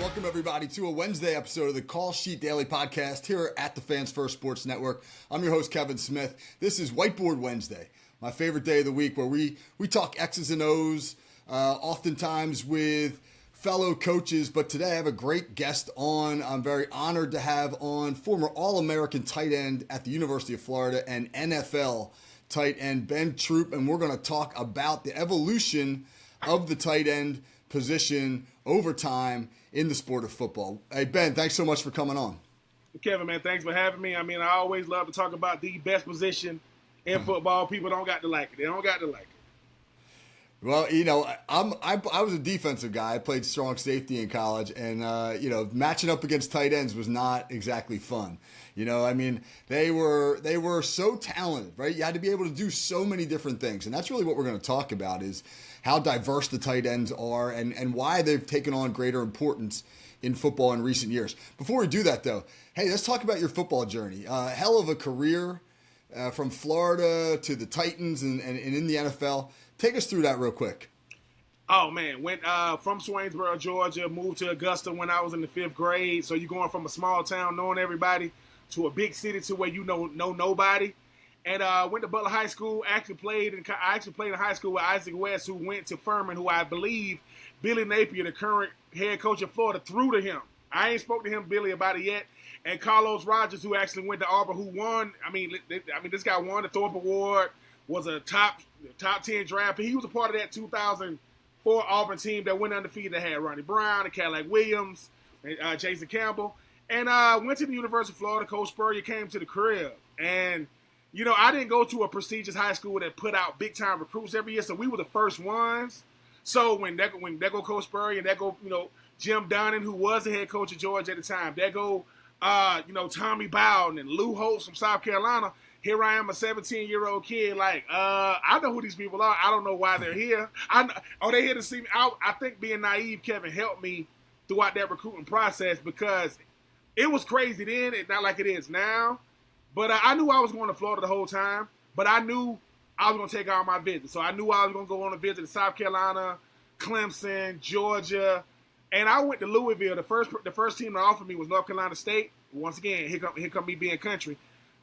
Welcome, everybody, to a Wednesday episode of the Call Sheet Daily Podcast here at the Fans First Sports Network. I'm your host, Kevin Smith. This is Whiteboard Wednesday, my favorite day of the week, where we talk X's and O's, oftentimes with fellow coaches. But today I have a great guest on. I'm very honored to have on former All-American tight end at the University of Florida and NFL tight end Ben Troupe, and we're going to talk about the evolution of the tight end position over time in the sport of football. Hey, Ben, thanks so much for coming on. Kevin, man, thanks for having me. I mean, I always love to talk about the best position in football. People don't got to like it. They don't got to like it. Well, you know, I was a defensive guy. I played strong safety in college, and matching up against tight ends was not exactly fun. You know, I mean, they were so talented, right? You had to be able to do so many different things, and that's really what we're going to talk about, is how diverse the tight ends are and why they've taken on greater importance in football in recent years. Before we do that, though, hey, let's talk about your football journey. Hell of a career from Florida to the Titans and in the NFL. Take us through that real quick. Oh, man. Went from Swainsboro, Georgia, moved to Augusta when I was in the 5th grade. So you're going from a small town knowing everybody to a big city to where you know nobody. And went to Butler High School. I actually played in high school with Isaac West, who went to Furman, who I believe Billy Napier, the current head coach of Florida, threw to him. I ain't spoke to him, Billy, about it yet. And Carlos Rogers, who actually went to Auburn, who won. I mean, this guy won the Thorpe Award, was a top 10 draft pick. He was a part of that 2004 Auburn team that went undefeated. That had Ronnie Brown and Cadillac Williams and Jason Campbell. And went to the University of Florida. Coach Spurrier came to the crib. And you know, I didn't go to a prestigious high school that put out big-time recruits every year, so we were the first ones. So when there go Coach Spurrier and there go, Jim Donnan, who was the head coach of Georgia at the time, there go, Tommy Bowden and Lou Holtz from South Carolina. Here I am, a 17-year-old kid, I know who these people are. I don't know why they're here. They're here to see me. I think being naive, Kevin, helped me throughout that recruiting process because it was crazy then. It's not like it is now. But I knew I was going to Florida the whole time, but I knew I was going to take all my visits. So I knew I was going to go on a visit to South Carolina, Clemson, Georgia, and I went to Louisville. The first team that offered me was North Carolina State. Once again, here come me being country.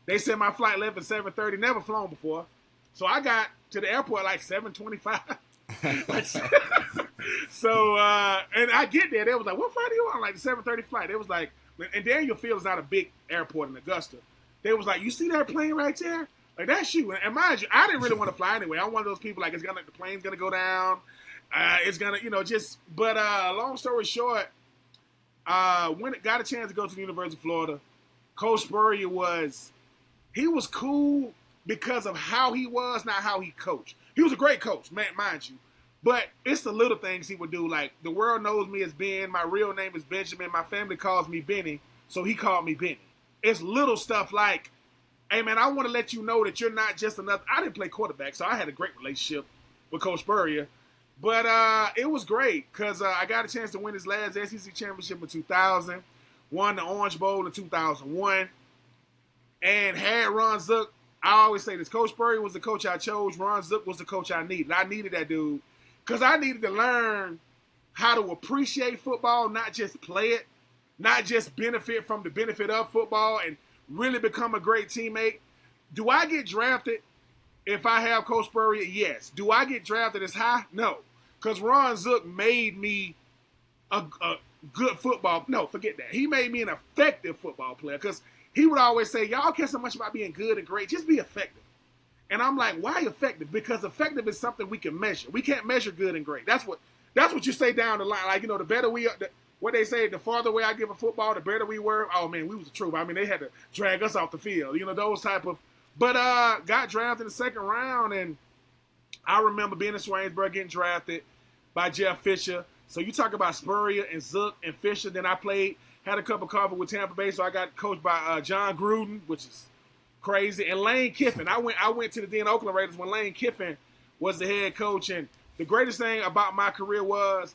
They said my flight left at 7:30, never flown before. So I got to the airport like 7:25. And I get there. They was like, what flight are you on? Like the 7:30 flight. It was like, and Daniel Field is not a big airport in Augusta. They was like, you see that plane right there? Like, that's you. And mind you, I didn't really want to fly anyway. I'm one of those people, the plane's going to go down. It's going to, but long story short, when it got a chance to go to the University of Florida, Coach Spurrier was cool because of how he was, not how he coached. He was a great coach, man, mind you. But it's the little things he would do. Like, the world knows me as Ben. My real name is Benjamin. My family calls me Benny, so he called me Benny. It's little stuff like, hey, man, I want to let you know that you're not just another. I didn't play quarterback, so I had a great relationship with Coach Spurrier. But it was great because I got a chance to win his last SEC championship in 2000, won the Orange Bowl in 2001, and had Ron Zook. I always say this. Coach Spurrier was the coach I chose. Ron Zook was the coach I needed. I needed that dude because I needed to learn how to appreciate football, not just play it. Not just benefit from the benefit of football and really become a great teammate. Do I get drafted if I have Coach Spurrier? Yes. Do I get drafted as high? No. Because Ron Zook made me a good football. No, forget that. He made me an effective football player because he would always say, y'all care so much about being good and great. Just be effective. And I'm like, why effective? Because effective is something we can measure. We can't measure good and great. That's what you say down the line. The better we are. What they say, the farther away I give a football, the better we were. Oh, man, we was the truth. I mean, they had to drag us off the field, those type of. But got drafted in the second round, and I remember being in Swainsboro getting drafted by Jeff Fisher. So you talk about Spurrier and Zook and Fisher. Then I had a cup of coffee with Tampa Bay, so I got coached by John Gruden, which is crazy, and Lane Kiffin. I went to the then Oakland Raiders when Lane Kiffin was the head coach, and the greatest thing about my career was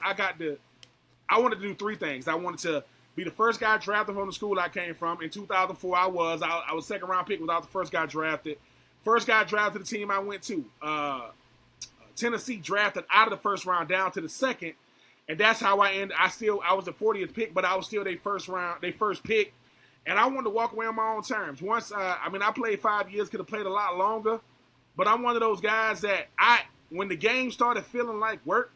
I wanted to do three things. I wanted to be the first guy drafted from the school I came from. In 2004, I was second round pick without the first guy drafted. First guy drafted the team I went to. Tennessee drafted out of the first round down to the second. And that's how I ended. I was the 40th pick, but I was still their first pick. And I wanted to walk away on my own terms. Once, I played 5 years, could have played a lot longer. But I'm one of those guys that when the game started feeling like work,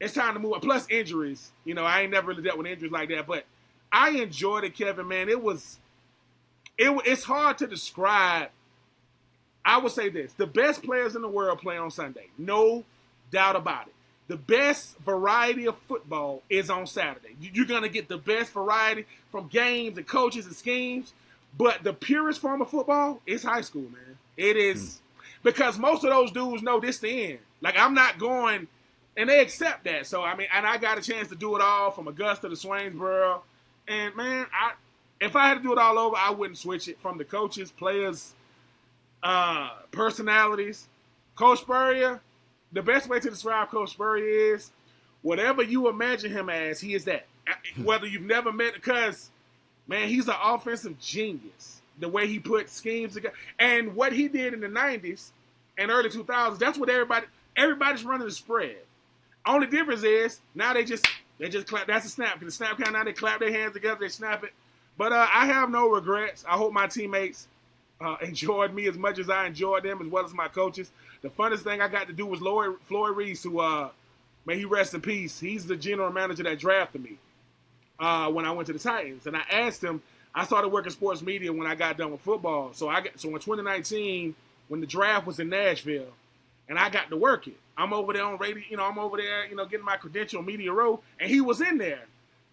it's time to move on. Plus injuries. I ain't never really dealt with injuries like that. But I enjoyed it, Kevin, man. It's hard to describe. I would say this. The best players in the world play on Sunday. No doubt about it. The best variety of football is on Saturday. You're going to get the best variety from games and coaches and schemes. But the purest form of football is high school, man. It is. Because most of those dudes know this the end. Like, I'm not going, and they accept that. So, and I got a chance to do it all from Augusta to Swainsboro. And, man, if I had to do it all over, I wouldn't switch it from the coaches, players, personalities. Coach Spurrier, the best way to describe Coach Spurrier is whatever you imagine him as, he is that. Whether you've never met, because, man, he's an offensive genius. The way he put schemes together. And what he did in the 90s and early 2000s, that's what everybody's running the spread. Only difference is now they just clap. That's a snap. Because the snap count, now they clap their hands together, they snap it. But I have no regrets. I hope my teammates enjoyed me as much as I enjoyed them, as well as my coaches. The funnest thing I got to do was Floyd Reese, who, may he rest in peace. He's the general manager that drafted me when I went to the Titans. And I asked him, I started working sports media when I got done with football. So in 2019, when the draft was in Nashville, and I got to work it, I'm over there on radio, I'm over there, getting my credential on Media Row, and he was in there.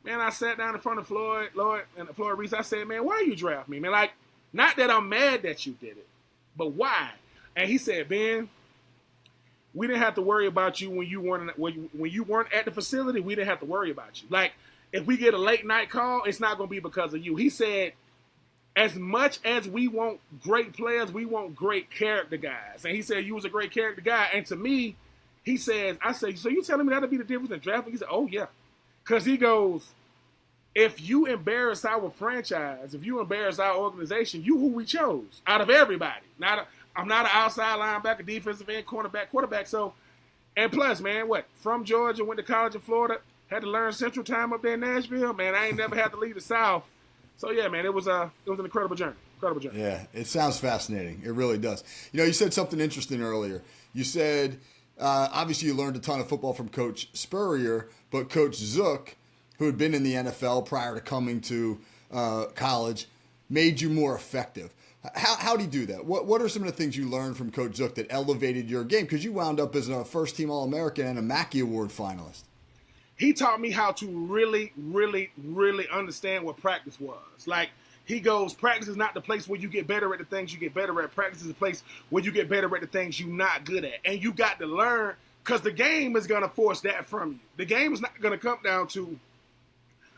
Man, I sat down in front of Floyd Reese. I said, man, why you draft me? Man, like, not that I'm mad that you did it, but why? And he said, Ben, we didn't have to worry about you when you weren't at the facility. We didn't have to worry about you. Like, if we get a late night call, it's not going to be because of you. He said, as much as we want great players, we want great character guys. And he said, you was a great character guy. And to me, I said, so you telling me that'll be the difference in drafting? He said, oh, yeah. Because he goes, if you embarrass our franchise, if you embarrass our organization, you who we chose out of everybody. I'm not an outside linebacker, defensive end, cornerback, quarterback. So, and plus, man, from Georgia, went to college in Florida, had to learn Central Time up there in Nashville. Man, I ain't never had to leave the South. So, yeah, man, it was an incredible journey. Yeah, it sounds fascinating. It really does. You said something interesting earlier. You said, obviously you learned a ton of football from Coach Spurrier, but Coach Zook, who had been in the NFL prior to coming to college, made you more effective. How do you do that? What are some of the things you learned from Coach Zook that elevated your game? Because you wound up as a first-team All-American and a Mackey Award finalist. He taught me how to really, really, really understand what practice was. Like, he goes, practice is not the place where you get better at the things you get better at. Practice is the place where you get better at the things you're not good at. And you got to learn, because the game is going to force that from you. The game is not going to come down to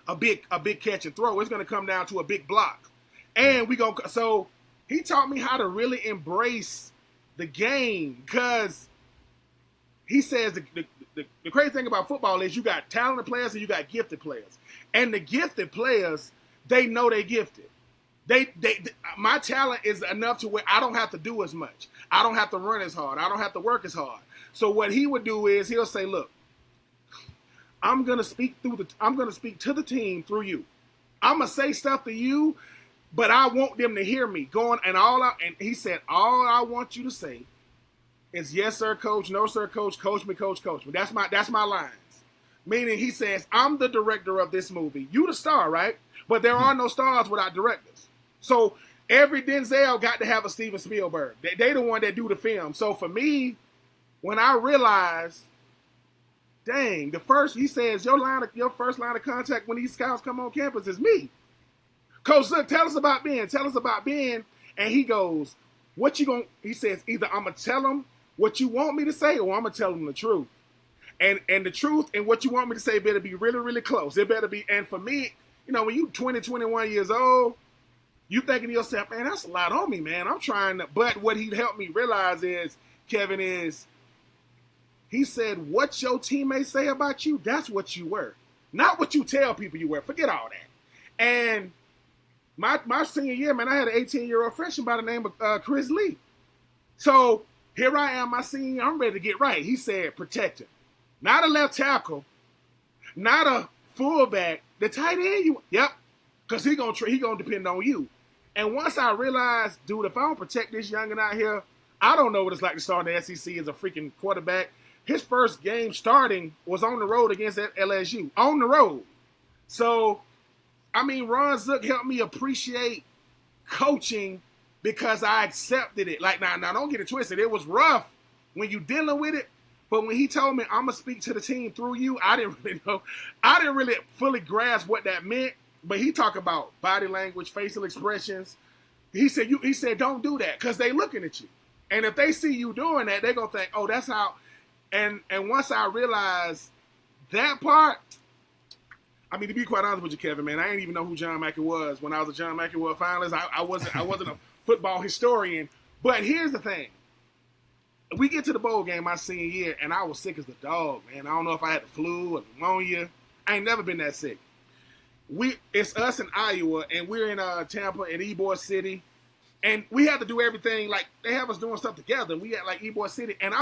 a big catch and throw. It's going to come down to a big block. And so he taught me how to really embrace the game, because he says the crazy thing about football is you got talented players and you got gifted players. And the gifted players, they know they're gifted. My talent is enough to where I don't have to do as much. I don't have to run as hard. I don't have to work as hard. So what he would do is he'll say, look, I'm gonna speak to the team through you. I'm gonna say stuff to you, but I want them to hear me. And he said, all I want you to say is yes, sir, coach, no, sir, coach me, coach me. That's my lines. Meaning he says, I'm the director of this movie. You the star, right? But there are no stars without directors. So every Denzel got to have a Steven Spielberg. They the one that do the film. So for me, when I realized, dang, he says, your first line of contact when these scouts come on campus is me. Coach, look, tell us about Ben. And he goes, he says, either I'm going to tell him what you want me to say, or I'm going to tell him the truth. And the truth and what you want me to say better be really, really close. It better be, and for me, when you 20, 21 years old, you thinking to yourself, man, that's a lot on me, man. I'm trying to, but what he helped me realize is, Kevin, he said, what your teammates say about you, that's what you were. Not what you tell people you were. Forget all that. And my senior year, man, I had an 18-year-old freshman by the name of Chris Lee. So here I am, my senior year, I'm ready to get right. He said, protect him. Not a left tackle. not a fullback. The tight end, because he gonna depend on you. And once I realized, dude, if I don't protect this youngin out here, I don't know what it's like to start in the SEC as a freaking quarterback. His first game starting was on the road against LSU. On the road. So, I mean, Ron Zook helped me appreciate coaching because I accepted it. Like, now don't get it twisted. It was rough when you dealing with it. But when he told me, I'm going to speak to the team through you, I didn't really know. I didn't really fully grasp what that meant. But he talked about body language, facial expressions. He said, don't do that because they looking at you. And if they see you doing that, they're going to think, oh, that's how. And once I realized that part, I mean, to be quite honest with you, Kevin, man, I didn't even know who John Mackey was when I was a John Mackey World finalist. I wasn't a football historian. But here's the thing. We get to the bowl game my senior year, and I was sick as a dog, man. I don't know if I had the flu or pneumonia. I ain't never been that sick. It's us in Iowa, and we're in Tampa in Ybor City. And we had to do everything, like, they have us doing stuff together. We at, like, Ybor City, and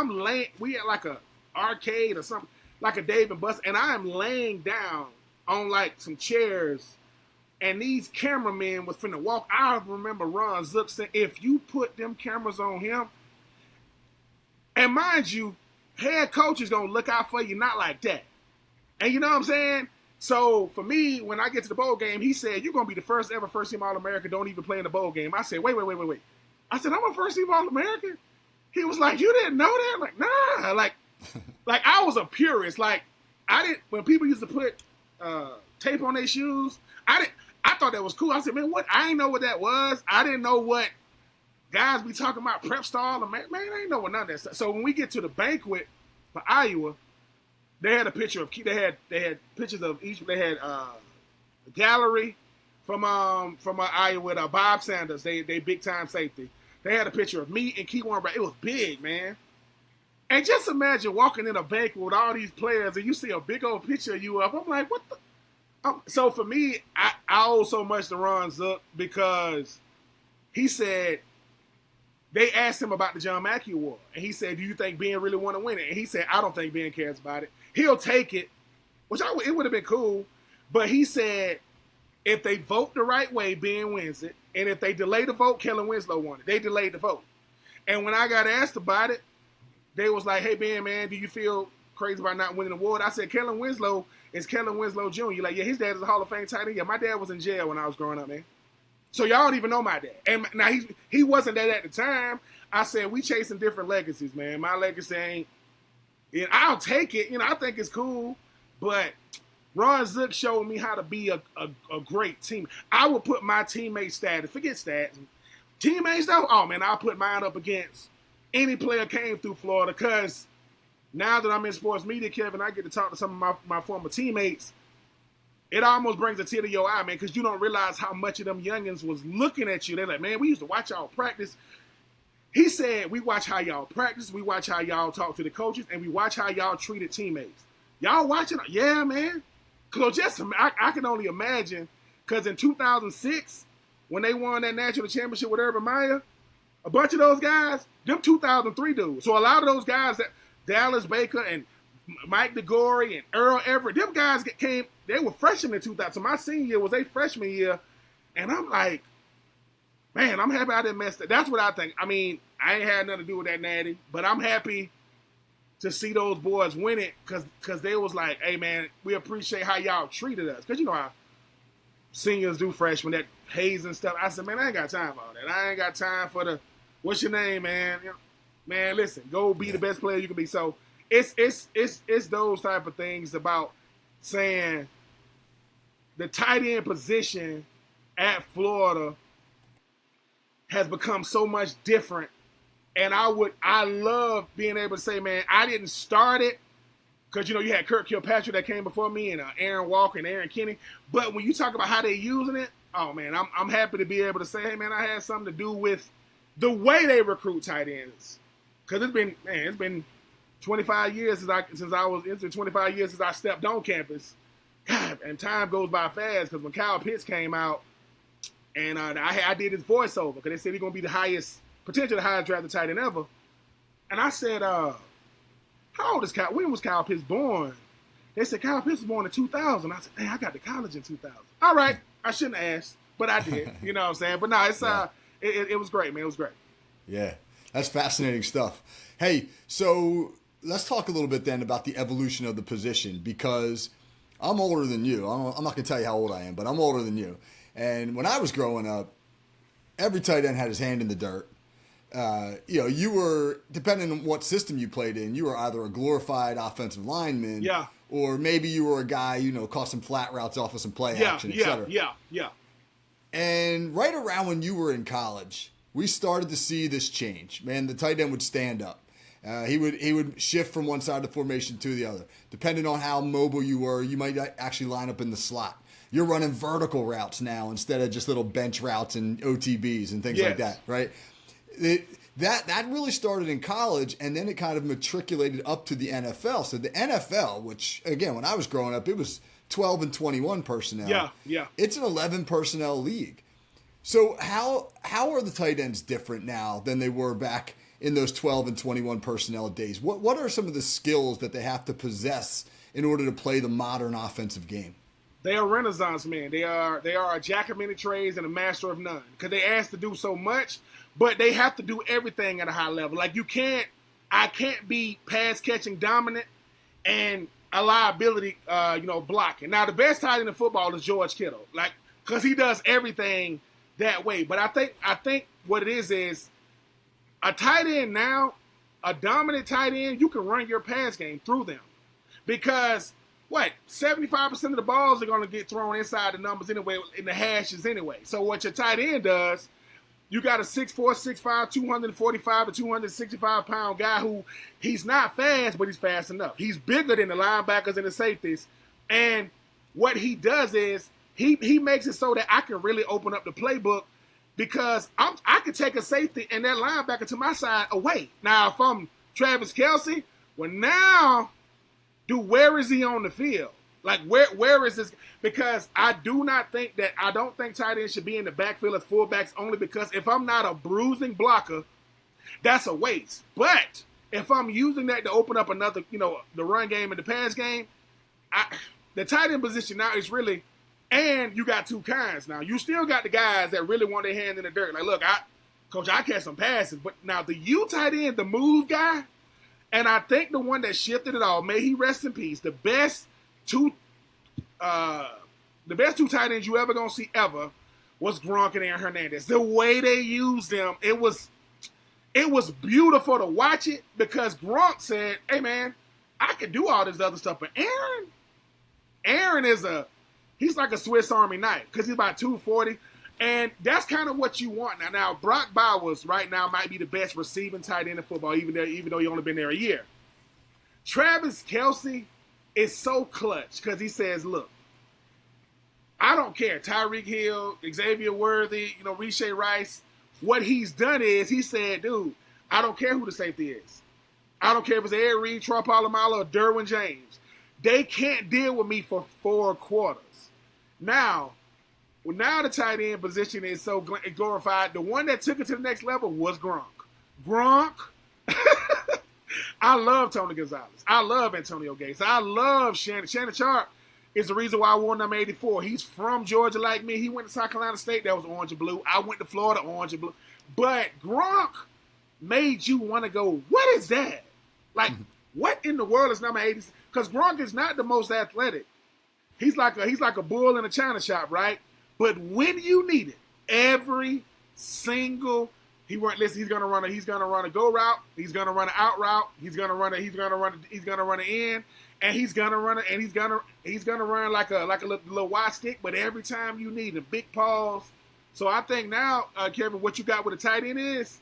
we at, like, a arcade or something, like a Dave & Buster's, and I am laying down on, like, some chairs, and these cameramen was finna walk. I remember Ron Zook saying, if you put them cameras on him, and mind you, head coach is going to look out for you, not like that. And you know what I'm saying? So, for me, when I get to the bowl game, he said, you're going to be the first ever first-team All-America, don't even play in the bowl game. I said, wait. I said, I'm a first-team All-American? He was like, you didn't know that? I'm like, nah. Like I was a purist. Like, when people used to put tape on their shoes, I thought that was cool. I said, man, what? I didn't know what that was. I didn't know what guys be talking about, prep style. Man, I didn't know what none of that stuff. So, when we get to the banquet for Iowa, they had a picture of. They had pictures of each. They had a gallery from Iowa with Bob Sanders. They big time safety. They had a picture of me and Keywan Brown. It was big, man. And just imagine walking in a banquet with all these players and you see a big old picture of you up. I'm like, what the? So for me, I owe so much to Ron Zook because he said. They asked him about the John Mackey Award, and he said, do you think Ben really want to win it? And he said, I don't think Ben cares about it. He'll take it, which it would have been cool, but he said, if they vote the right way, Ben wins it, and if they delay the vote, Kellen Winslow won it. They delayed the vote. And when I got asked about it, they was like, hey, Ben, man, do you feel crazy about not winning the award? I said, Kellen Winslow is Kellen Winslow Jr. Like, yeah, his dad is a Hall of Fame tight end. Yeah, my dad was in jail when I was growing up, man. So y'all don't even know my dad. And now he wasn't that at the time. I said, we chasing different legacies, man. My legacy ain't, I'll take it. I think it's cool. But Ron Zook showed me how to be a great team. I would put my teammate status, forget stats. Teammates, though, oh, man, I'll put mine up against any player came through Florida because now that I'm in sports media, Kevin, I get to talk to some of my former teammates. It almost brings a tear to your eye, man, because you don't realize how much of them youngins was looking at you. They're like, man, we used to watch y'all practice. He said, we watch how y'all practice, we watch how y'all talk to the coaches, and we watch how y'all treated teammates. Y'all watching? Yeah, man. Because I can only imagine, because in 2006, when they won that national championship with Urban Meyer, a bunch of those guys, them 2003 dudes. So a lot of those guys, that Dallas Baker and Mike DeGore and Earl Everett, them guys came, they were freshmen in 2000. So my senior year was their freshman year. And I'm like, man, I'm happy I didn't mess that. That's what I think. I mean, I ain't had nothing to do with that natty, but I'm happy to see those boys win it because they was like, hey, man, we appreciate how y'all treated us. Because you know how seniors do freshmen, that haze and stuff. I said, man, I ain't got time for all that. I ain't got time for the, what's your name, man? Man, listen, go be the best player you can be. So, it's those type of things about saying the tight end position at Florida has become so much different. And I love being able to say, man, I didn't start it because, you had Kurt Kilpatrick that came before me and Aaron Walker and Aaron Kinney. But when you talk about how they're using it, oh, man, I'm happy to be able to say, hey, man, I had something to do with the way they recruit tight ends. Because it's been 25 years since I was into 25 years since I stepped on campus. God, and time goes by fast because when Kyle Pitts came out and I did his voiceover because they said he's going to be potentially the highest drafted tight end ever. And I said, how old is Kyle? When was Kyle Pitts born? They said Kyle Pitts was born in 2000. I said, "Hey, I got to college in 2000." All right, I shouldn't have asked, but I did. You know what I'm saying? But no, it's it was great, man. It was great. Yeah, that's fascinating stuff. Hey, so let's talk a little bit then about the evolution of the position, because I'm older than you. I'm not going to tell you how old I am, but I'm older than you. And when I was growing up, every tight end had his hand in the dirt. You were, depending on what system you played in, you were either a glorified offensive lineman, or maybe you were a guy, caught some flat routes off of some play action, etc. Yeah. And right around when you were in college, we started to see this change. Man, the tight end would stand up. He would shift from one side of the formation to the other. Depending on how mobile you were, you might actually line up in the slot. You're running vertical routes now instead of just little bench routes and OTBs and things like that, right? That really started in college, and then it kind of matriculated up to the NFL. So the NFL, which, again, when I was growing up, it was 12 and 21 personnel. Yeah. It's an 11 personnel league. So how are the tight ends different now than they were back in those 12 and 21 personnel days? What are some of the skills that they have to possess in order to play the modern offensive game? They are Renaissance men. They are a jack of many trades and a master of none, because they asked to do so much, but they have to do everything at a high level. Like I can't be pass catching dominant and a liability, blocking. Now the best tight end in football is George Kittle, because he does everything that way. But I think what it is a tight end now, a dominant tight end, you can run your pass game through them, because 75% of the balls are going to get thrown inside the numbers anyway, in the hashes anyway. So what your tight end does, you got a 6'4", 6'5", 245 to 265 pound guy who he's not fast, but he's fast enough. He's bigger than the linebackers and the safeties. And what he does is he makes it so that I can really open up the playbook, because I could take a safety and that linebacker to my side away. Now, if I'm Travis Kelce, now, where is he on the field? Like, where is this? Because I don't think tight ends should be in the backfield as fullbacks, only because if I'm not a bruising blocker, that's a waste. But if I'm using that to open up another, the run game and the pass game, the tight end position now is really, and you got two kinds now. You still got the guys that really want their hand in the dirt. Like, look, Coach, I catch some passes, but now the tight end, the move guy, and I think the one that shifted it all, may he rest in peace, the best two tight ends you ever gonna see ever was Gronk and Aaron Hernandez. The way they used them, it was beautiful to watch it, because Gronk said, "Hey man, I can do all this other stuff," but Aaron he's like a Swiss Army knife, because he's about 240. And that's kind of what you want now. Now, Brock Bowers right now might be the best receiving tight end in football, even though he only been there a year. Travis Kelce is so clutch, because he says, look, I don't care. Tyreek Hill, Xavier Worthy, Riche Rice. What he's done is he said, dude, I don't care who the safety is. I don't care if it's Ed Reed, Troy Polamalu, or Derwin James. They can't deal with me for 4 quarters. Now the tight end position is so glorified. The one that took it to the next level was Gronk. I love Tony Gonzalez. I love Antonio Gates. I love Shannon. Shannon Sharp is the reason why I wore number 84. He's from Georgia like me. He went to South Carolina State. That was orange and blue. I went to Florida, orange and blue. But Gronk made you want to go, what is that? Like, what in the world is number 80? Because Gronk is not the most athletic. He's like a bull in a china shop, right? But when you need it, every single he's gonna run a go route, he's gonna run an out route, he's gonna run an in, and he's gonna run like a little wide stick. But every time you need him, big paws. So I think now, Kevin, what you got with a tight end is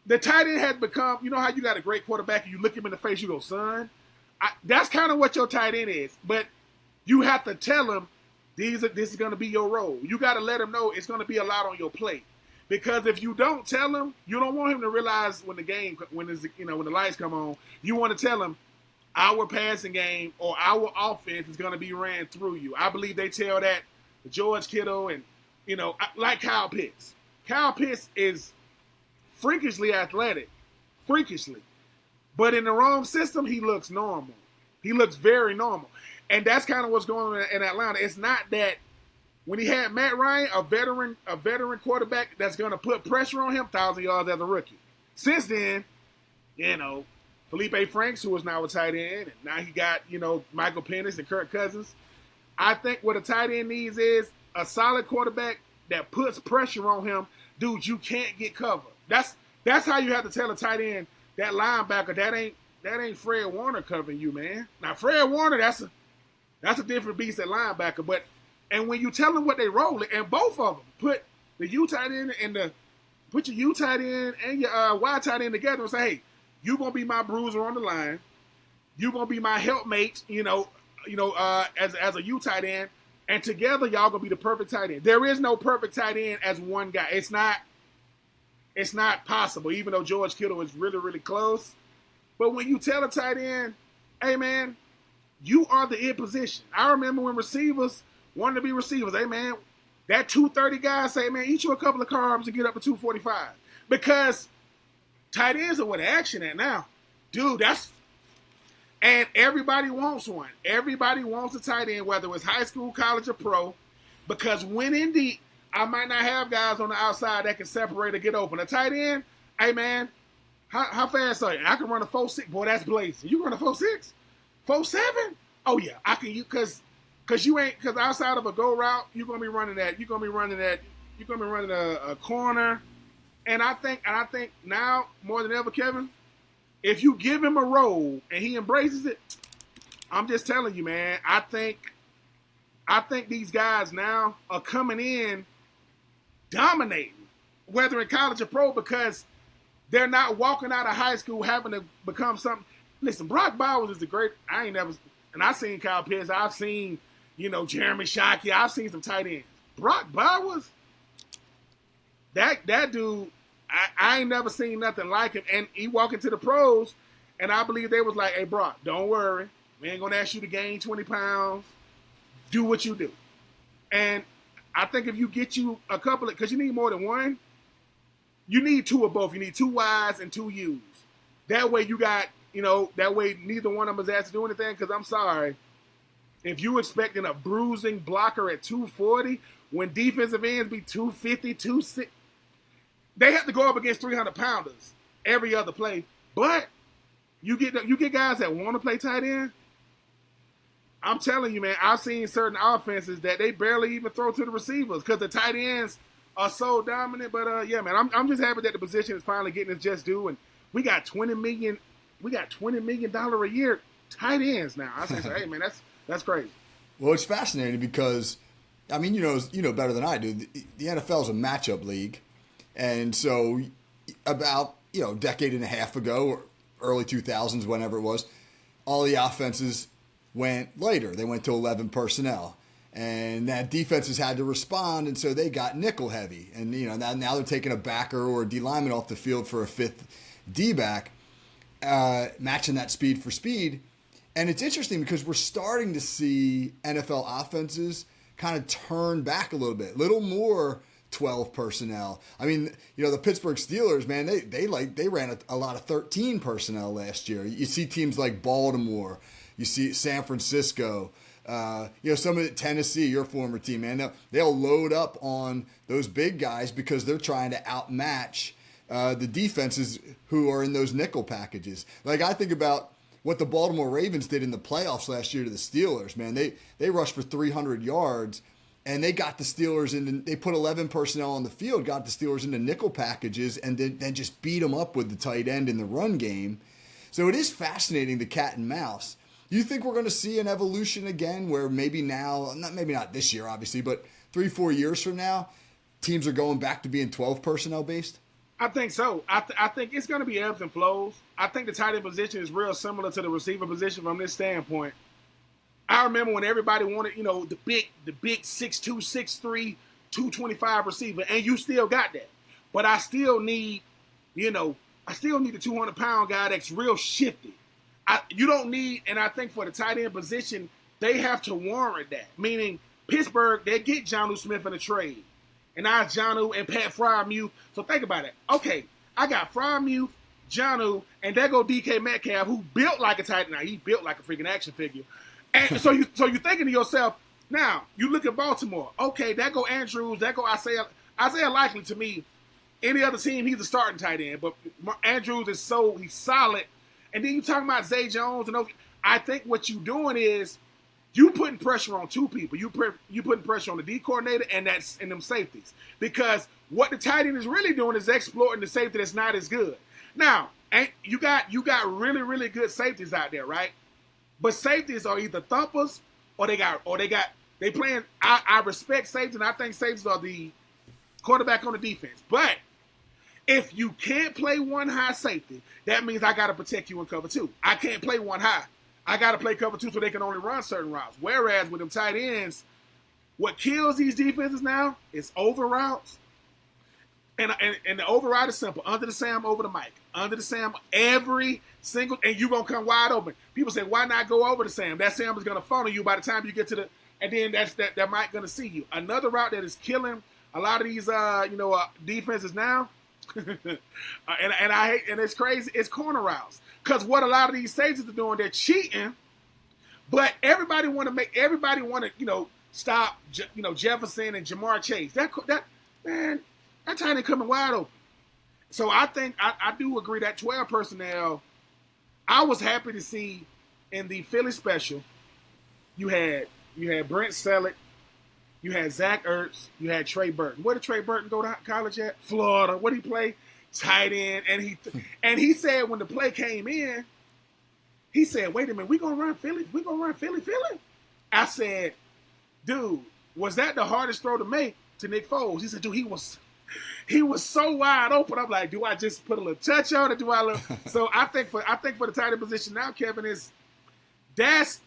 the tight end has become. You know how you got a great quarterback and you look him in the face, you go, son. That's kind of what your tight end is, but you have to tell him. This is going to be your role. You got to let him know it's going to be a lot on your plate. Because if you don't tell him, you don't want him to realize when the lights come on, you want to tell him our passing game or our offense is going to be ran through you. I believe they tell that to George Kittle and, like Kyle Pitts. Kyle Pitts is freakishly athletic. But in the wrong system, he looks normal. He looks very normal. And that's kind of what's going on in Atlanta. It's not that when he had Matt Ryan, a veteran quarterback that's going to put pressure on him, 1,000 yards as a rookie. Since then, Felipe Franks, who is now a tight end, and now he got, Michael Penix and Kirk Cousins. I think what a tight end needs is a solid quarterback that puts pressure on him. Dude, you can't get covered. That's how you have to tell a tight end, that linebacker, that ain't Fred Warner covering you, man. Now, Fred Warner, that's a different beast at linebacker. And when you tell them what they roll, and both of them, put the U tight end and put your U tight end and your Y tight end together and say, hey, you're gonna be my bruiser on the line. You're gonna be my helpmate, as a U tight end, and together y'all gonna be the perfect tight end. There is no perfect tight end as one guy. It's not possible, even though George Kittle is really, really close. But when you tell a tight end, hey man, you are the it position. I remember when receivers wanted to be receivers. Hey man, that 230 guy say, man, eat you a couple of carbs and get up to 245. Because tight ends are where the action at now. Dude, and everybody wants one. Everybody wants a tight end, whether it's high school, college, or pro. Because when indeed, I might not have guys on the outside that can separate or get open. A tight end, hey man, how fast are you? I can run a 4.6. Boy, that's blazing. You run a 4.6? 4.7? Oh yeah, I can. Because outside of a go route, you're gonna be running that. You're gonna be running a corner. And I think now more than ever, Kevin, if you give him a role and he embraces it, I'm just telling you, man. I think these guys now are coming in dominating, whether in college or pro, because they're not walking out of high school having to become something. Listen, Brock Bowers is the great. I've seen Kyle Pitts. I've seen, Jeremy Shockey. I've seen some tight ends. Brock Bowers, that dude, I ain't never seen nothing like him. And he walked into the pros, and I believe they was like, hey, Brock, don't worry. We ain't going to ask you to gain 20 pounds. Do what you do. And I think if you get you a couple of, because you need more than one, you need two of both. You need two Ys and two Us. That way you got, that way neither one of them is asked to do anything, because I'm sorry. If you expecting a bruising blocker at 240, when defensive ends be 250, 260, they have to go up against 300-pounders every other play. But you get guys that want to play tight end. I'm telling you, man, I've seen certain offenses that they barely even throw to the receivers because the tight ends are so dominant. But yeah, man, I'm just happy that the position is finally getting its just due, and we got $20 million a year tight ends now. I say, hey, man, that's crazy. Well, it's fascinating because, I mean, you know better than I do. The NFL is a matchup league, and so about a decade and a half ago, or early 2000s, whenever it was, all the offenses went later. They went to 11 personnel, and that defenses had to respond, and so they got nickel heavy. And now they're taking a backer or a D lineman off the field for a fifth D back, matching that speed for speed. And it's interesting because we're starting to see NFL offenses kind of turn back a little more 12 personnel. I mean, the Pittsburgh Steelers, man, they ran a lot of 13 personnel last year. You see teams like Baltimore, you see San Francisco, some of Tennessee, your former team, man. They'll load up on those big guys because they're trying to outmatch the defenses who are in those nickel packages. Like, I think about what the Baltimore Ravens did in the playoffs last year to the Steelers, man. They rushed for 300 yards, and they got the Steelers in. They put 11 personnel on the field, got the Steelers into nickel packages, and then just beat them up with the tight end in the run game. So it is fascinating, the cat and mouse. You think we're going to see an evolution again where maybe not this year, obviously, but 3-4 years from now, teams are going back to being 12 personnel based? I think so. I think it's going to be ebbs and flows. I think the tight end position is real similar to the receiver position from this standpoint. I remember when everybody wanted, the big 6'2", 6'3", 225 receiver, and you still got that. But I still need, a 200-pound guy that's real shifty. You don't need, and I think for the tight end position, they have to warrant that. Meaning, Pittsburgh, they get Jonnu Smith in a trade. And now it's Jonnu and Pat Freiermuth. So think about it. Okay, I got Freiermuth, Jonnu, and there go DK Metcalf, who built like a tight end. Now, he built like a freaking action figure. And so you're thinking to yourself, now you look at Baltimore. Okay, that go Andrews, that go Isaiah. Isaiah Likely, to me, any other team, he's a starting tight end. But Andrews he's solid. And then you talking about Zay Jones and those. I think what you doing is you putting pressure on two people. You putting pressure on the D coordinator and them safeties. Because what the tight end is really doing is exploiting the safety that's not as good. Now, you got really, really good safeties out there, right? But safeties are either thumpers or they playing. I respect safeties, and I think safeties are the quarterback on the defense. But if you can't play one high safety, that means I got to protect you in cover two. I can't play one high. I got to play cover two so they can only run certain routes. Whereas with them tight ends, what kills these defenses now is over routes. And the over route is simple. Under the Sam, over the Mike. Under the Sam, every single, and you're going to come wide open. People say, why not go over the Sam? That Sam is going to funnel you by the time you get to the, and then that Mike going to see you. Another route that is killing a lot of these, defenses now, and I hate, and it's crazy, it's corner routes. Because what a lot of these safeties are doing, they're cheating, but everybody want to, stop, Jefferson and Jamar Chase. That tight end coming wide open. So I think I do agree that 12 personnel. I was happy to see in the Philly special. You had Brent Selleck, you had Zach Ertz, you had Trey Burton. Where did Trey Burton go to college at? Florida. What did he play? Tight end. And he said when the play came in, he said, "Wait a minute, we gonna run Philly? We gonna run Philly?" I said, "Dude, was that the hardest throw to make to Nick Foles?" He said, "Dude, he was so wide open." I'm like, "Do I just put a little touch on it? Do I?" So I think for the tight end position now, Kevin, that's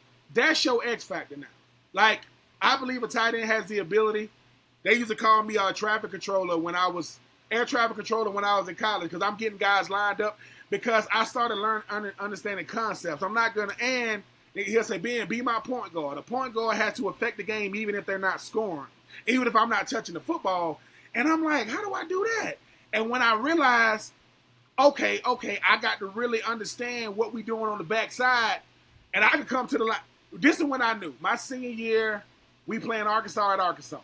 your X factor now. Like, I believe a tight end has the ability. They used to call me a traffic controller when I was air traffic controller when I was in college, because I'm getting guys lined up because I started understanding concepts. I'm not gonna, and he'll say, "Ben, be my point guard." A point guard has to affect the game even if they're not scoring, even if I'm not touching the football. And I'm like, how do I do that? And when I realized, okay, I got to really understand what we doing on the backside, and I could come to the line. This is when I knew. My senior year, we playing Arkansas at Arkansas.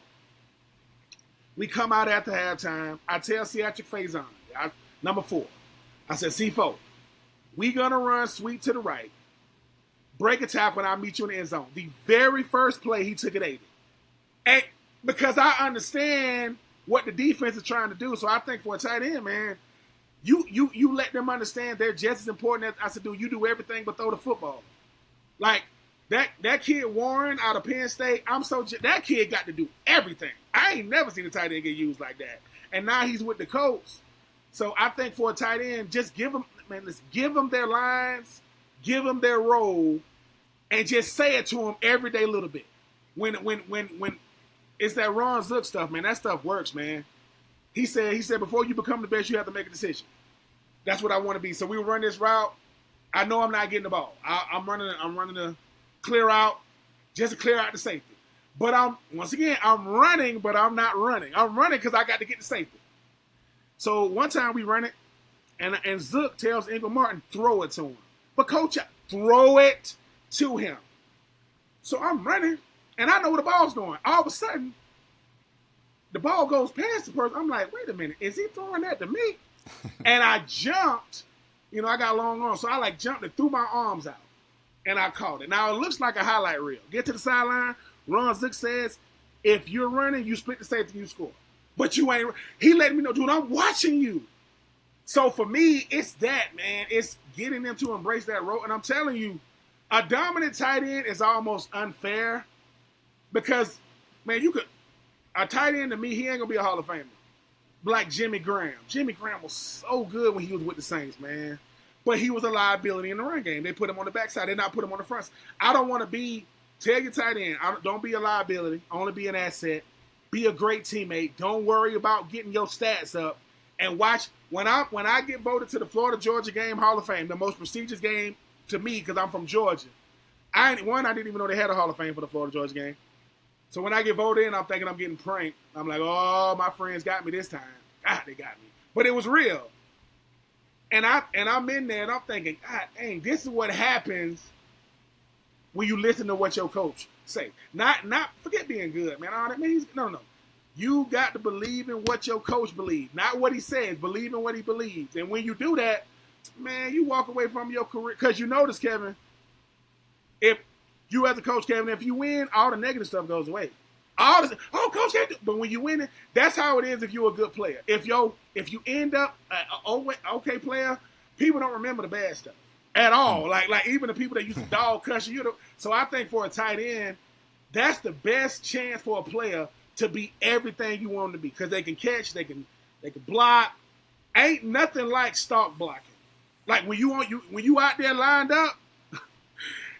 We come out after halftime. I tell Seatric Faison, number 4, I said, C4, we going to run sweep to the right, break a tackle, and I'll meet you in the end zone. The very first play, he took it 80. And because I understand what the defense is trying to do. So I think for a tight end, man, you let them understand they're just as important as I said, dude, you do everything but throw the football. Like, that kid Warren out of Penn State, that kid got to do everything. I ain't never seen a tight end get used like that. And now he's with the Colts. So I think for a tight end, just give them their lines, give them their role, and just say it to them every day a little bit. When it's that Ron Zook stuff, man, that stuff works, man. He said before you become the best, you have to make a decision. That's what I want to be. So we run this route. I know I'm not getting the ball. I'm running a clear out, just to clear out the safety. But I'm running, but I'm not running. I'm running because I got to get the safety. So one time we run it, and Zook tells Ingle Martin, throw it to him. But coach, throw it to him. So I'm running, and I know where the ball's going. All of a sudden, the ball goes past the person. I'm like, wait a minute, is he throwing that to me? And I jumped. I got long arms, so I jumped and threw my arms out. And I caught it. Now, it looks like a highlight reel. Get to the sideline. Ron Zook says, if you're running, you split the safety, you score. But you ain't. He let me know, dude, I'm watching you. So for me, it's that, man. It's getting them to embrace that role. And I'm telling you, a dominant tight end is almost unfair because, man, a tight end to me, he ain't going to be a Hall of Famer. Like Jimmy Graham. Jimmy Graham was so good when he was with the Saints, man. But he was a liability in the run game. They put him on the backside. They not put him on the front. I don't want to tell your tight end, don't be a liability. Only be an asset. Be a great teammate. Don't worry about getting your stats up. And watch, when I get voted to the Florida-Georgia game Hall of Fame, the most prestigious game to me because I'm from Georgia. I didn't even know they had a Hall of Fame for the Florida-Georgia game. So when I get voted in, I'm thinking I'm getting pranked. I'm like, oh, my friends got me this time. God, they got me. But it was real. And I'm in there and I'm thinking, God dang, this is what happens when you listen to what your coach say. Not forget being good, man. All that means no. You got to believe in what your coach believes, not what he says. Believe in what he believes. And when you do that, man, you walk away from your career. Because you notice, Kevin, if you as a coach, Kevin, if you win, all the negative stuff goes away. All this, coach can't do. But when you win it, that's how it is if you're a good player. If you end up an okay player, people don't remember the bad stuff at all. Like even the people that used to dog cuss you. So I think for a tight end, that's the best chance for a player to be everything you want them to be, because they can catch, they can block. Ain't nothing like stalk blocking. Like when you out there lined up,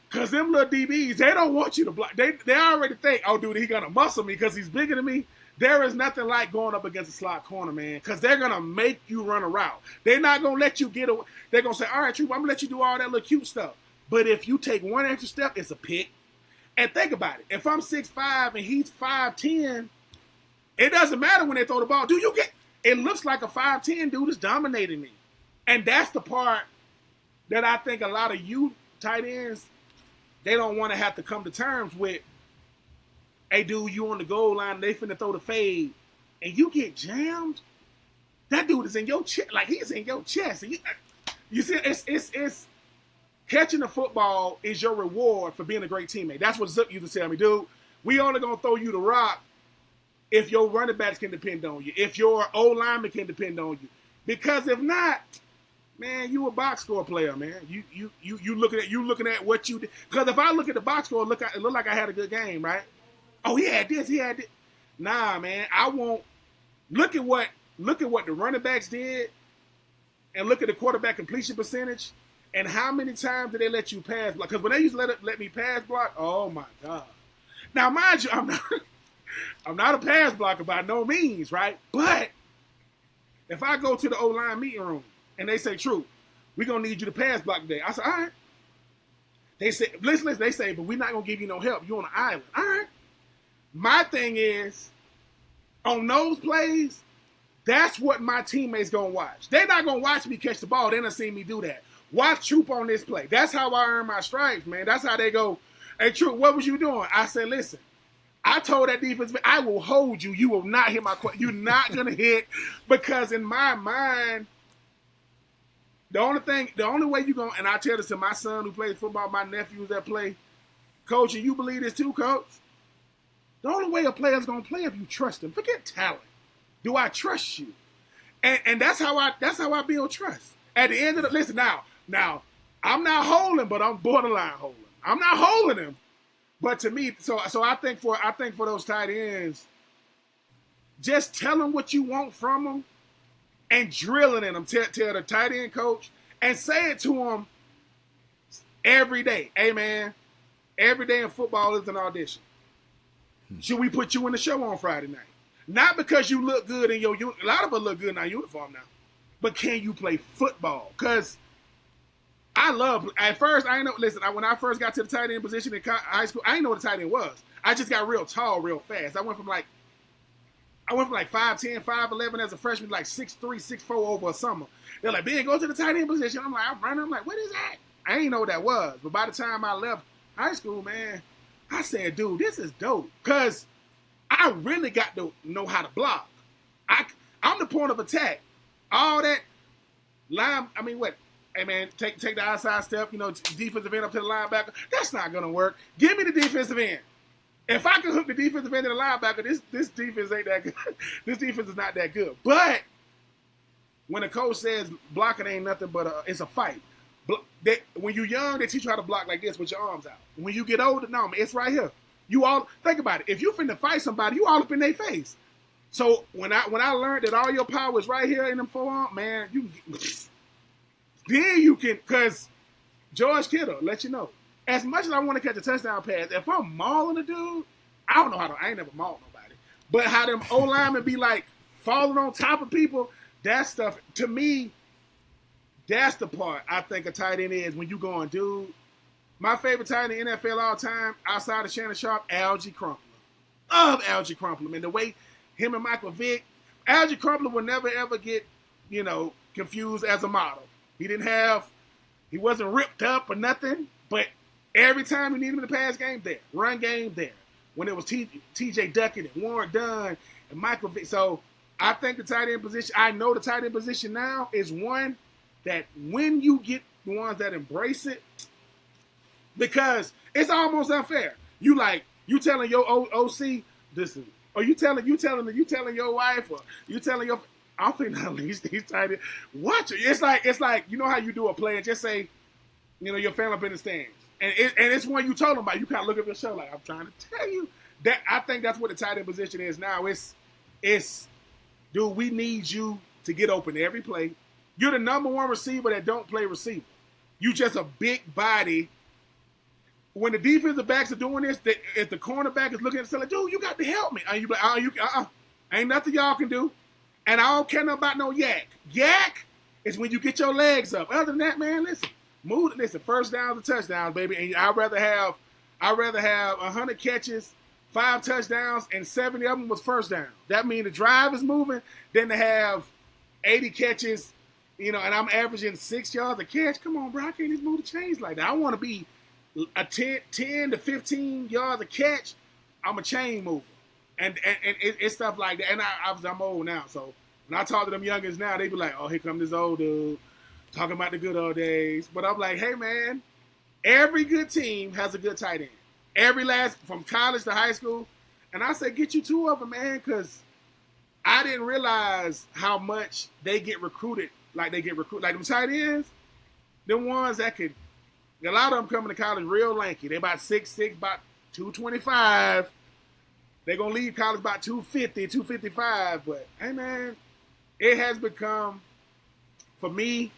because them little DBs, they don't want you to block. They already think, oh, dude, he gonna muscle me because he's bigger than me. There is nothing like going up against a slot corner, man, because they're gonna make you run a route. They're not gonna let you get away. They're gonna say, all right, Troupe, I'm gonna let you do all that little cute stuff. But if you take one extra step, it's a pick. And think about it. If I'm 6'5" and he's 5'10", it doesn't matter when they throw the ball. It looks like a 5'10" dude is dominating me. And that's the part that I think a lot of you tight ends, they don't want to have to come to terms with. Hey, dude, you on the goal line, they finna throw the fade, and you get jammed. That dude is in your chest. Like, he's in your chest. And you see, it's catching the football is your reward for being a great teammate. That's what Zook used to tell me, dude. We only going to throw you the rock if your running backs can depend on you, if your O-lineman can depend on you. Because if not, man, you a box score player, man. You looking at what you did. Because if I look at the box score, it look like I had a good game, right? Oh, he had this. Nah, man, I won't. Look at what the running backs did, and look at the quarterback completion percentage. And how many times did they let you pass block? Because when they used to let me pass block, oh my God. Now, mind you, I'm not a pass blocker by no means, right? But if I go to the O-line meeting room and they say, Troupe, we're going to need you to pass block today. I say, all right. They say, listen, they say, but we're not going to give you no help. You're on an island. All right. My thing is, on those plays, that's what my teammates going to watch. They're not going to watch me catch the ball. They done seen me do that. Watch Troupe on this play. That's how I earn my stripes, man. That's how they go, hey, Troupe, what was you doing? I said, listen, I told that defense, I will hold you. You will not hit my – you're not going to hit, because in my mind, the only way you're going – and I tell this to my son who plays football, my nephews that play, Coach, and you believe this too, Coach? The only way a player's going to play if you trust him. Forget talent. Do I trust you? And that's how I build trust. At the end of the – listen, now, I'm not holding, but I'm borderline holding. I'm not holding him. But to me, so I think for those tight ends, just tell them what you want from them and drill it in them. Tell the tight end coach and say it to them every day. Hey, man, every day in football is an audition. Should we put you in the show on Friday night? Not because you look good in your – a lot of us look good in our uniform now. But can you play football? Because at first, I ain't know. Listen, when I first got to the tight end position in high school, I didn't know what a tight end was. I just got real tall real fast. I went from like 5'10", 5'11" as a freshman, like 6'3", 6'4" over a summer. They're like, Ben, go to the tight end position. I'm running. I'm like, what is that? I ain't know what that was. But by the time I left high school, man, I said, dude, this is dope. Because I really got to know how to block. I'm the point of attack. All that line, I mean, what? Hey, man, take the outside step, defensive end up to the linebacker. That's not going to work. Give me the defensive end. If I can hook the defensive end to the linebacker, this defense ain't that good. This defense is not that good. But when a coach says blocking ain't nothing but it's a fight. When you're young, they teach you how to block like this with your arms out. When you get older, no, man, it's right here. You all think about it. If you finna fight somebody, you all up in their face. So when I learned that all your power is right here in them forearm, man, then you can, because George Kittle let you know. As much as I want to catch a touchdown pass, if I'm mauling a dude, I don't know how to. I ain't never mauled nobody, but how them O-linemen be like falling on top of people, that stuff to me. That's the part I think a tight end is when you going, dude. My favorite tight end in the NFL all time, outside of Shannon Sharp, Algie Crumpler. Love Algie Crumpler, man. The way him and Michael Vick, Algie Crumpler will never ever get, confused as a model. He wasn't ripped up or nothing, but Every time you need him in the pass game, there. Run game, there. When it was T.J. Duckett and Warren Dunn and Michael Vick. So I think the tight end position, I know the tight end position now is one that when you get the ones that embrace it, because it's almost unfair. You telling your OC this, or you telling your wife, or you telling your, I don't think these tight ends. Watch it. It's like you know how you do a play and just say, your family up in the stands. And it's when you told them about, you kind of look at your show like, I'm trying to tell you. That I think that's what the tight end position is now. It's dude, we need you to get open every play. You're the number one receiver that don't play receiver. You just a big body. When the defensive backs are doing this, if the cornerback is looking at it, like, dude, you got to help me. And you be like, ain't nothing y'all can do. And I don't care about no yak. Yak is when you get your legs up. Other than that, man, listen. First downs and touchdowns, baby. And I'd rather have 100 catches, 5 touchdowns, and 70 of them was first down. That means the drive is moving, than to have 80 catches, and I'm averaging 6 yards a catch. Come on, bro, I can't even move the chains like that. I want to be a 10 to 15 yards a catch. I'm a chain mover. And it's stuff like that. And I'm old now, so when I talk to them youngins now, they be like, oh, here come this old dude. Talking about the good old days. But I'm like, hey, man, every good team has a good tight end. From college to high school. And I say, get you 2 of them, man, because I didn't realize how much they get recruited. Like them tight ends, them ones that could, a lot of them coming to college real lanky. They about 6'6", about 225. They're going to leave college about 250, 255. But, hey, man, it has become, for me,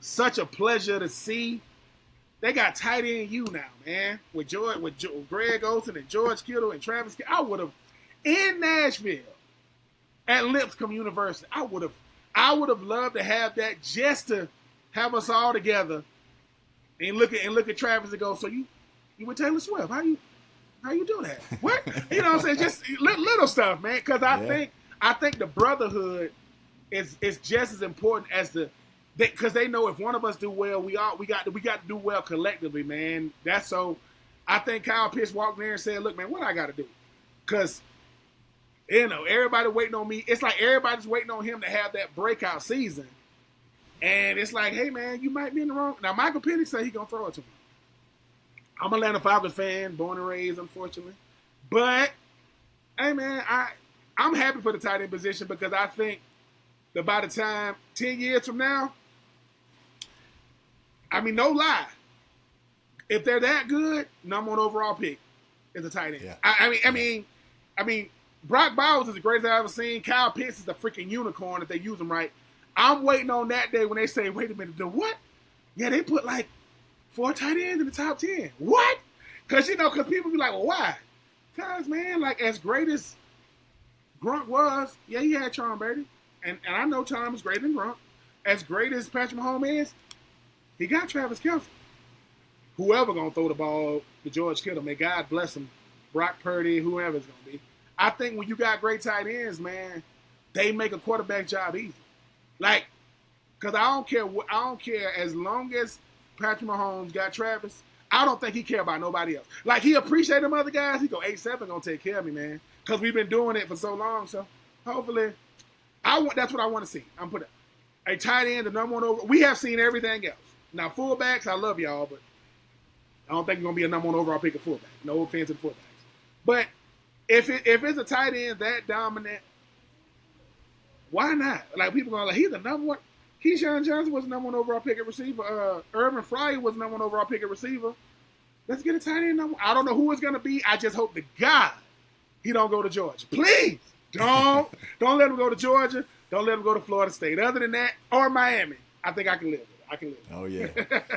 such a pleasure to see. They got tight end you now, man. With Greg Olsen and George Kittle and Travis Kittle. I would have, in Nashville, at Lipscomb University, I would have loved to have that, just to have us all together and look at Travis and go, so you with Taylor Swift? How you do that? What? You know what I'm saying? Just little stuff, man. Because I think the brotherhood is just as important as because they know if one of us do well, we got to do well collectively, man. That's so. I think Kyle Pitts walked there and said, "Look, man, what I got to do?" Because everybody waiting on me. It's like everybody's waiting on him to have that breakout season, and it's like, hey, man, you might be in the wrong. Now, Michael Penix said he's gonna throw it to me. I'm an Atlanta Falcons fan, born and raised, unfortunately, but hey, man, I'm happy for the tight end position because I think that by the time 10 years from now. I mean, no lie. If they're that good, number 1 overall pick is a tight end. Yeah. I mean, Brock Bowers is the greatest I've ever seen. Kyle Pitts is a freaking unicorn if they use him right. I'm waiting on that day when they say, wait a minute, the what? Yeah, they put like 4 tight ends in the top 10. What? Because people be like, well, why? Because, man, like as great as Grunt was, yeah, he had Tom Brady. And I know Tom is greater than Grunt. As great as Patrick Mahomes is, he got Travis Kelce. Whoever going to throw the ball to George Kittle, may God bless him, Brock Purdy, whoever it's going to be. I think when you got great tight ends, man, they make a quarterback job easy. Like, because I don't care as long as Patrick Mahomes got Travis, I don't think he care about nobody else. Like, he appreciate them other guys. He go, 8-7 going to take care of me, man. Because we've been doing it for so long. So, hopefully, that's what I want to see. I'm putting a tight end, the number 1 over. We have seen everything else. Now, fullbacks, I love y'all, but I don't think it's going to be a number 1 overall pick of fullback. No offense to fullbacks. But if it's a tight end that dominant, why not? Like, people going like, he's the number 1. Keyshawn Johnson was the number 1 overall pick at receiver. Irvin Fryer was the number 1 overall pick at receiver. Let's get a tight end number. I don't know who it's going to be. I just hope to God he don't go to Georgia. Please, don't let him go to Georgia. Don't let him go to Florida State. Other than that, or Miami, I think I can live with it. Oh, yeah.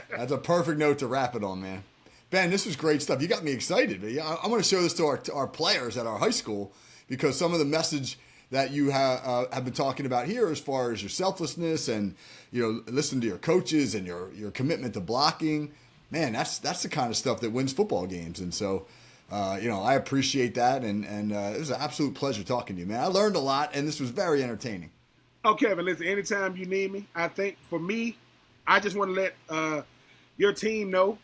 That's a perfect note to wrap it on, man. Ben, this was great stuff. You got me excited. I want to show this to our players at our high school because some of the message that you have been talking about here as far as your selflessness and, listen to your coaches and your commitment to blocking, man, that's the kind of stuff that wins football games. And so, I appreciate that. And it was an absolute pleasure talking to you, man. I learned a lot, and this was very entertaining. Oh, Kevin, listen, anytime you need me, I think for me, I just want to let your team know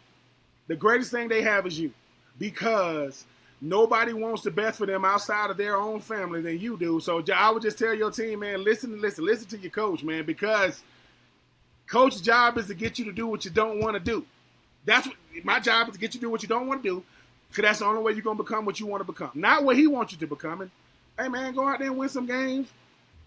the greatest thing they have is you, because nobody wants the best for them outside of their own family than you do. So I would just tell your team, man, listen to your coach, man, because coach's job is to get you to do what you don't want to do. That's what my job is, to get you to do what you don't want to do, because that's the only way you're going to become what you want to become. Not what he wants you to become. And, hey, man, go out there and win some games.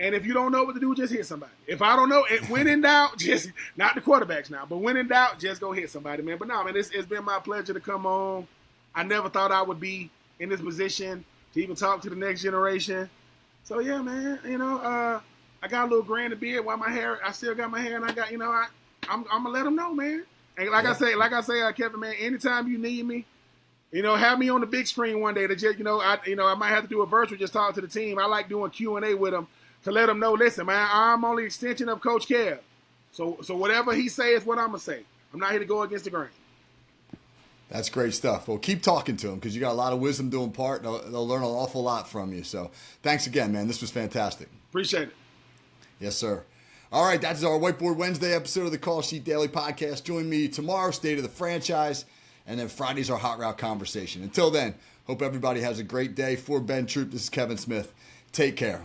And if you don't know what to do, just hit somebody. If I don't know, when in doubt, just, not the quarterbacks now, but when in doubt, just go hit somebody, man. But no, man, it's been my pleasure to come on. I never thought I would be in this position to even talk to the next generation. So, yeah, man, I got a little gray in the beard while I still got my hair, and I got, I'm going to let them know, man. And like I say, Kevin, man, anytime you need me, have me on the big screen one day to just, I might have to do a virtual, just talk to the team. I like doing Q&A with them to let them know, listen, man, I'm only an extension of Coach Kev. So whatever he say is what I'm going to say. I'm not here to go against the grain. That's great stuff. Well, keep talking to them, because you got a lot of wisdom doing part. They'll learn an awful lot from you. So thanks again, man. This was fantastic. Appreciate it. Yes, sir. All right, that's our Whiteboard Wednesday episode of the Call Sheet Daily Podcast. Join me tomorrow, State of the Franchise, and then Friday's our Hot Route Conversation. Until then, hope everybody has a great day. For Ben Troupe, this is Kevin Smith. Take care.